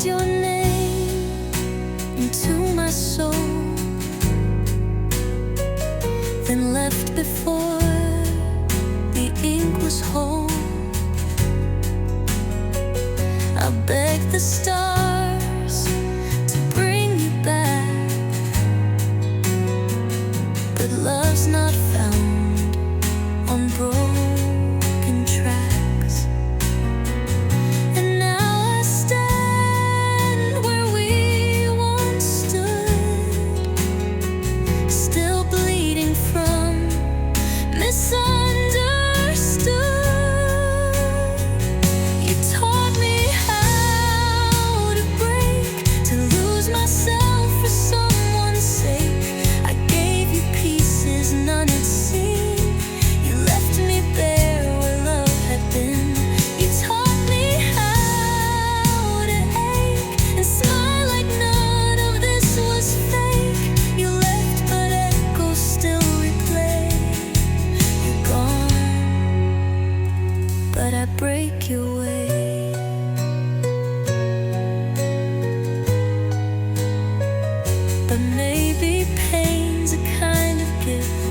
breathed your name into my soul, then left before the ink was whole. I begged the stars to bring you back, but love's not found on broken tracks. And now I stand where we once stood, still bleeding from misunderstood. You taught me how to break, to lose myself for someone's sake. I gave you pieces none had seen. You left me bare where love had been. You taught me how to ache and smile like none of this was fake. You left but echoes still replay. You're gone, but I break your way. But maybe pain's a kind of gift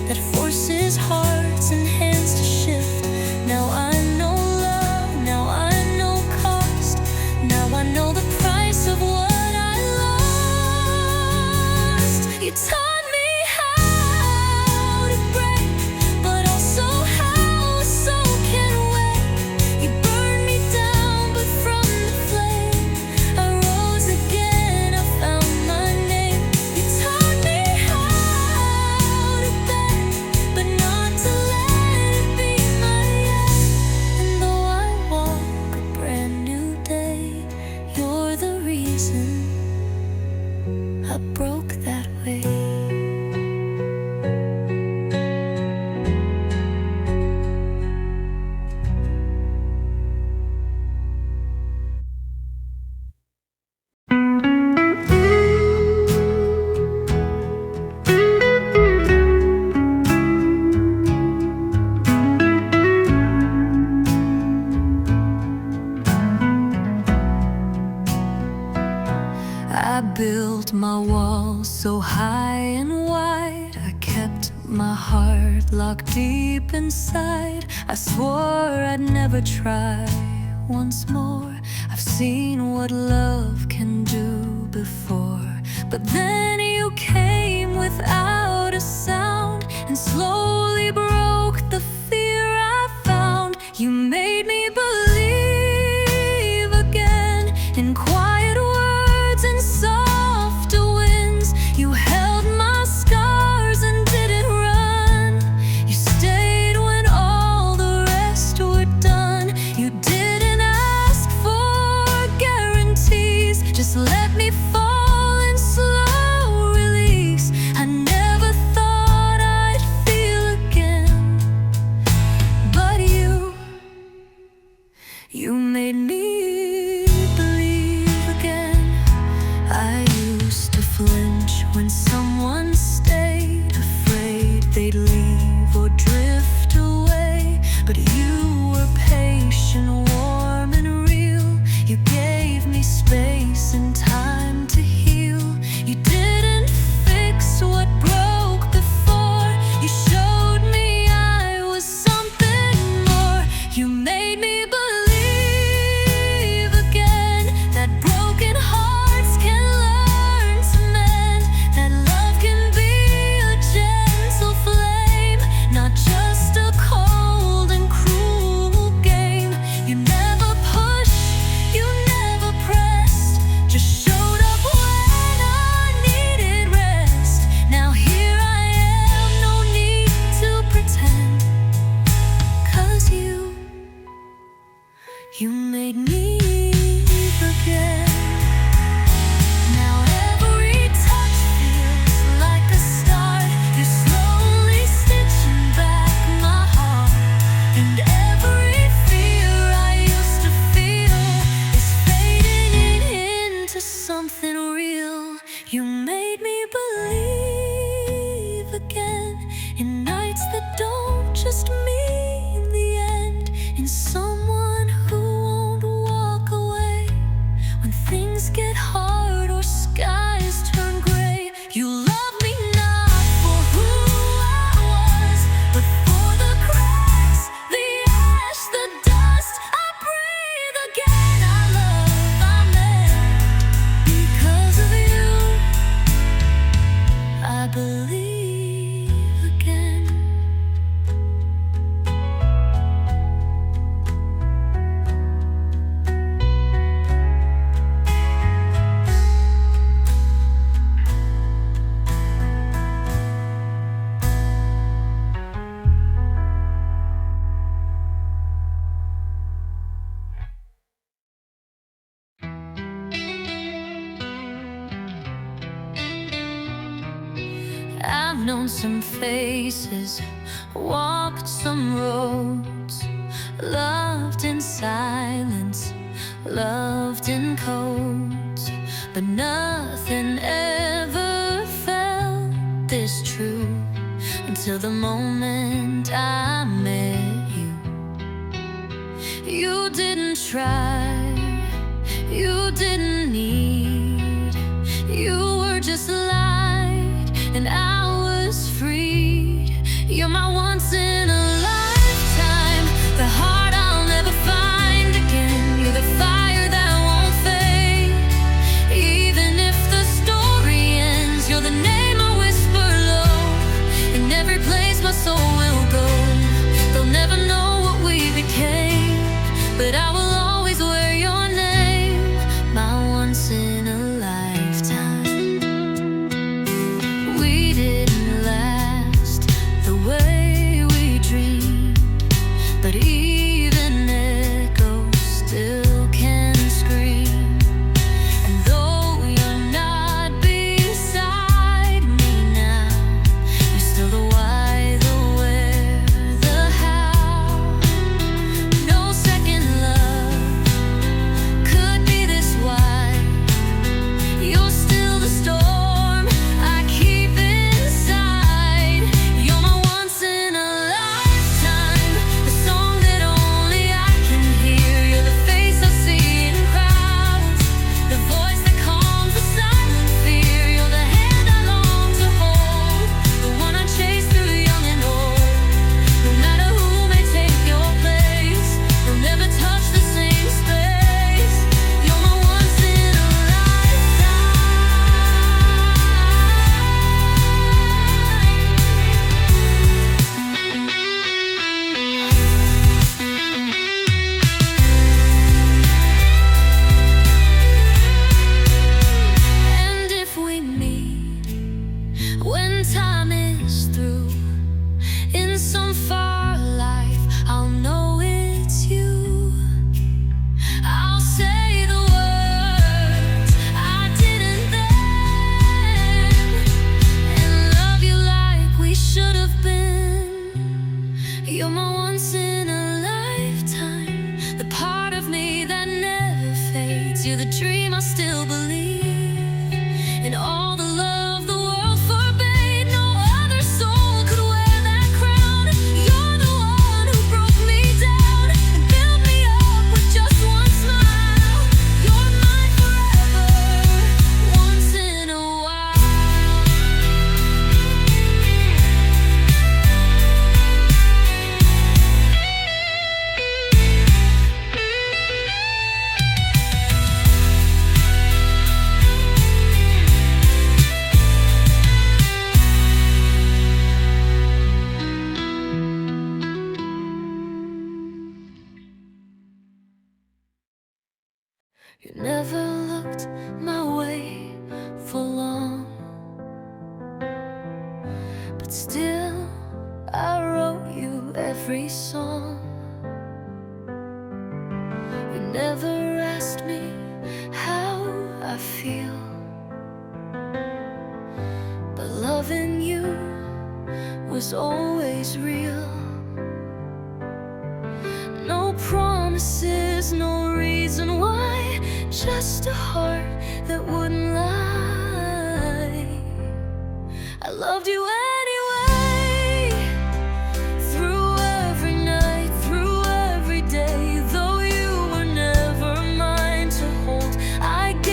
that forces hearts and hands to shift. Now I know love, now I know cost, now I know the price of what I lost. You taught me how to break, but also how a soul can wait. You burned me down, but from the flame I rose again, I found my name. You taught me how to bend, but not to let it be my end. And though I walk a brand new day, you're the reason I broke that way. I built my walls so high and wide, I kept my heart locked deep inside. I swore I'd never try once more. I've seen what love can do before, but then you came without a sound and slowly broke the fear I found. You made me believe again in quiet words and softer winds. You held my scars and didn't run. You stayed when all the rest were done. You didn't ask for guarantees, just let me fall in slow release. I never thought I'd feel again, but you made me believe again. I used to flinch when someone stayed, afraid they'd leave or drift away. But you were patient, warm and real. You gave me space and time to heal. You didn't fix what broke before. You showed me I was something more. You made me believe again that broken hearts can learn to mend, that love can be a gentle flame, not just a cold and cruel game. You never push, you never press, things get hard or skies turn gray, you love me not for who I was, but for the cracks, the ash, the dust. I breathe again. I love, I'm there because of you. I believe again. I've known some faces, walked some roads, loved in silence, loved in codes, but nothing ever felt this true until the moment I met you. You didn't try, you didn't need, you were just light, and I was freed. You're my once in a lifetime, the heart I'll never find again. You're the fire that won't fade, even if the story ends. You're the name I whisper low, in every place my soul will go. They'll never know what we became, but I will always wear your name, my once in a lifetime. We didn't last the way we dreamed, but even echoes still can scream. And though you're not beside me now, you're still the why, the where, the how. No second love could be this wide. You're still the storm I keep inside. You're my once in a lifetime, the song that only I can hear. You're the face I see in crowds, the voice that calms the silent fear. You're the hand I long to hold, the one I chase through young and old. No matter who may take your place, you'll never touch the same space. You're my once in a lifetime. And if we meet when time is through, in some far life, I'll know it's you. I'll say the words I didn't then, and love you like we should have been. You're my once in a lifetime, the part of me that never fades. You're the dream I still believe in, all the love the world forbade. No other soul could wear that crown. You're the one who broke me down and built me up with just one smile. You're mine forever, once in a while. You never looked my way for long, but still I wrote you every song. You never asked me how I feel, but loving you was always real. No promises, no reason why, just a heart that wouldn't lie. I loved you anyway, through every night, through every day. Though you were never mine to hold, I gave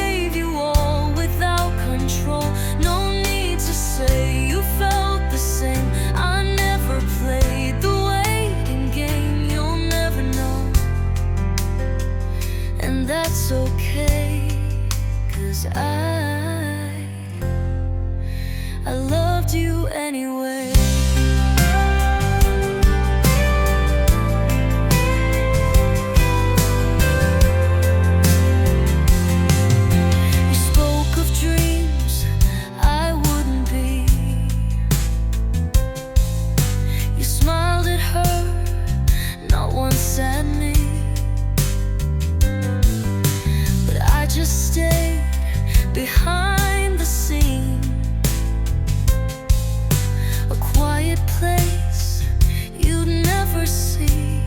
'cause I loved you anyway. You spoke of dreams I wouldn't be. You smiled at her, not once at me. But I just stayed behind the scene, a quiet place you'd never see.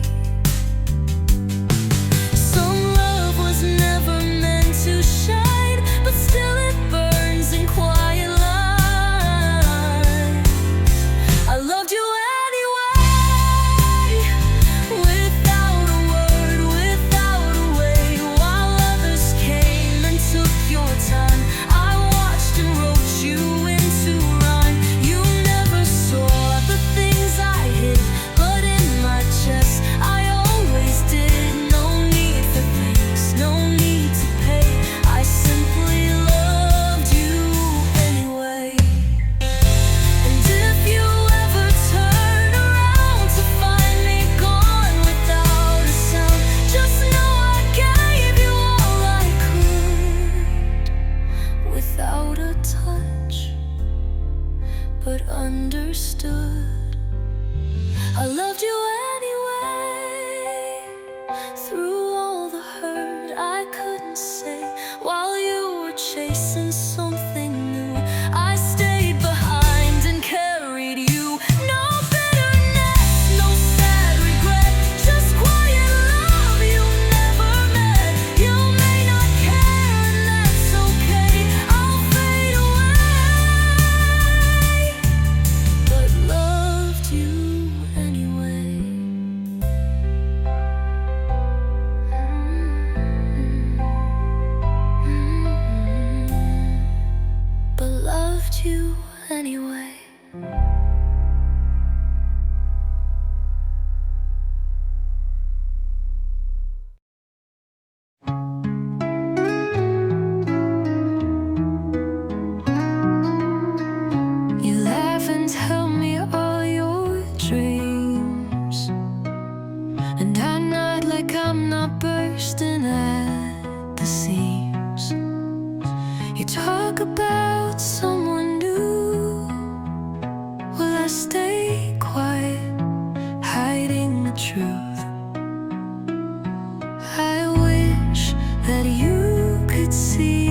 Some love was never meant to shine, but still it burns in quiet light. I loved you anyway, without a word, without a way. While others came and took your time, I watched and wrote you into rhyme. You never saw the things I hid, but in my chest I always did. No need for thanks, no need to pay. I simply loved you anyway. And if you ever turn around to find me gone without a sound, just know I gave you all I could, without a touch, but understood. I loved you anyway, through all the hurt I couldn't say. While you were chasing something new, I stayed behind and carried you. No bitterness, no sad regret, just quiet love you never met. You may not care, and that's okay. I'll fade away, but loved you anyway. But loved you anyway. You laugh and tell me all your dreams, and I nod like I'm not bursting at the seams. You talk about someone new. Will I stay quiet, hiding the truth? I wish that you could see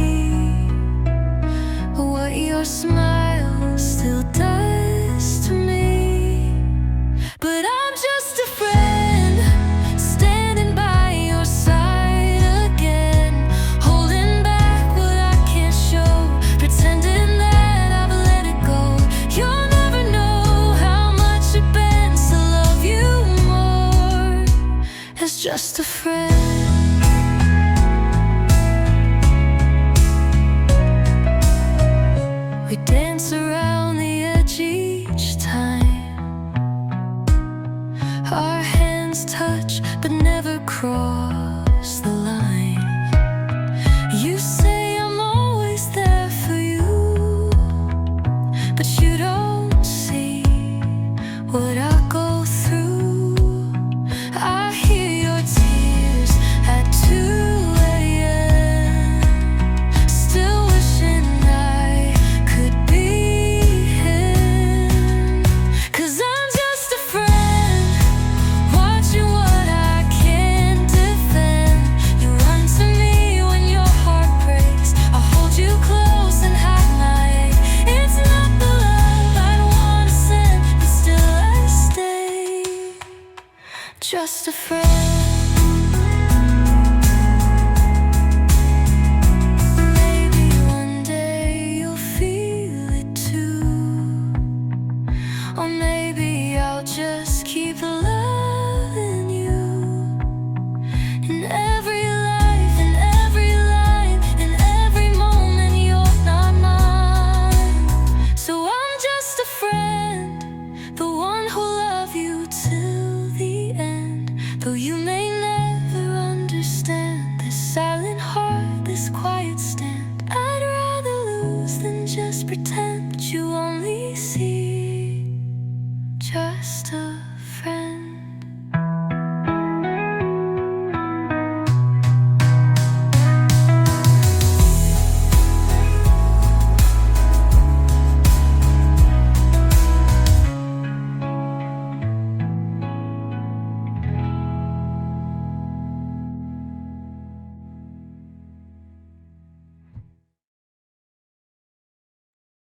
what your smile still does to me. But I'm just a friend, standing by your side again, holding back what I can't show, pretending that I've let it go. You'll never know how much it bends to love you more as just a friend. We dance around the edge each time. Our hands touch but never cross the line. You say I'm always there for you, but you don't see what I go through. I hear your tears at 2 a.m., still wishing I could be pretend